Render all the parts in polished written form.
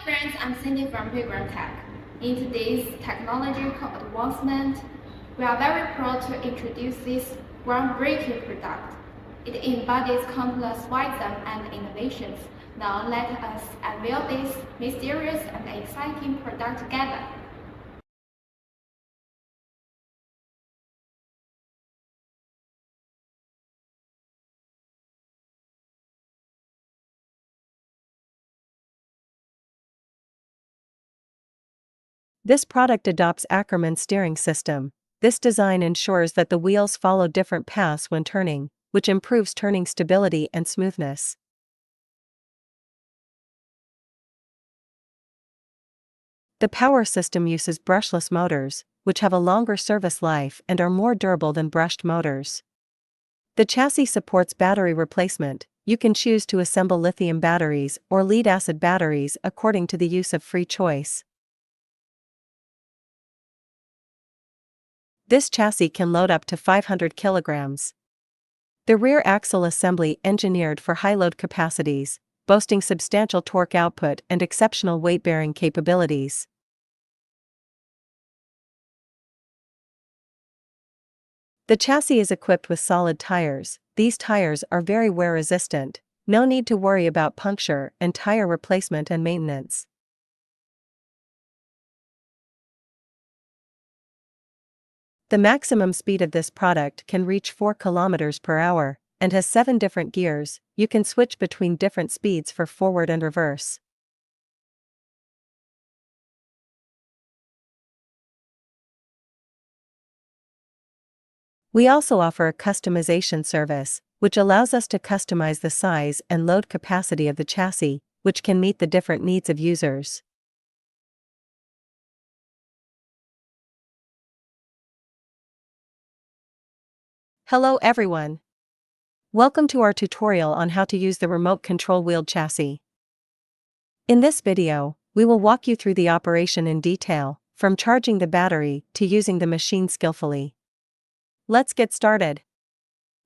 friends, I'm Cindy from Vigorun Tech. In today's technological advancement, we are very proud to introduce this groundbreaking product. It embodies countless wisdom and innovations. Now let us unveil this mysterious and exciting product together. This product adopts Ackermann Steering system. This design ensures that the wheels follow different paths when turning, which improves turning stability and smoothness. The power system uses brushless motors, which have a longer service life and are more durable than brushed motors. The chassis supports battery replacement. You can choose to assemble lithium batteries or lead-acid batteries according to the use of free choice. This chassis can load up to 500 kilograms. The rear axle assembly engineered for high load capacities, boasting substantial torque output and exceptional weight-bearing capabilities. The chassis is equipped with solid tires. These tires are very wear resistant. No need to worry about puncture and tire replacement and maintenance. The maximum speed of this product can reach 4 km per hour, and has 7 different gears. You can switch between different speeds for forward and reverse. We also offer a customization service, which allows us to customize the size and load capacity of the chassis, which can meet the different needs of users. Hello everyone. Welcome to our tutorial on how to use the remote control wheeled chassis. In this video, we will walk you through the operation in detail, from charging the battery to using the machine skillfully. Let's get started.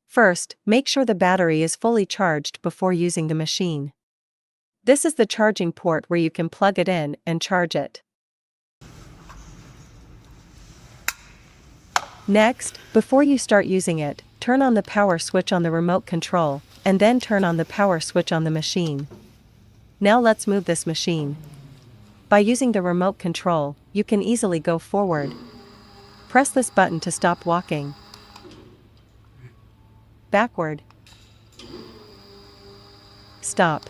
First, make sure the battery is fully charged before using the machine. This is the charging port where you can plug it in and charge it. Next, before you start using it, turn on the power switch on the remote control, and then turn on the power switch on the machine. Now let's move this machine. By using the remote control, you can easily go forward. Press this button to stop walking. Backward. Stop.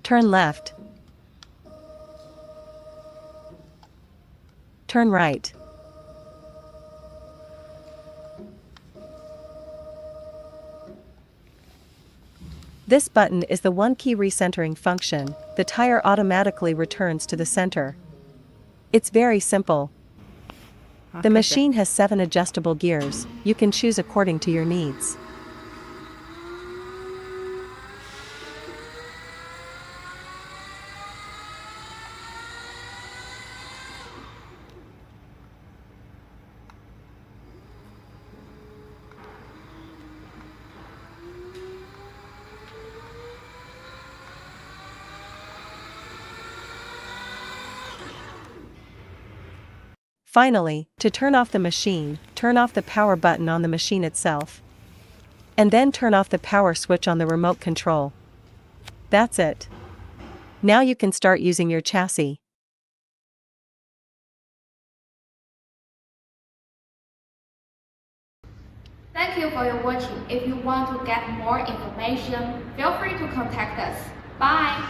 Turn left. Turn right. This button is the one-key recentering function. The tire automatically returns to the center. It's very simple. The machine has 7 adjustable gears. You can choose according to your needs. Finally, to turn off the machine, turn off the power button on the machine itself. And then turn off the power switch on the remote control. That's it. Now you can start using your chassis. Thank you for your watching. If you want to get more information, feel free to contact us. Bye!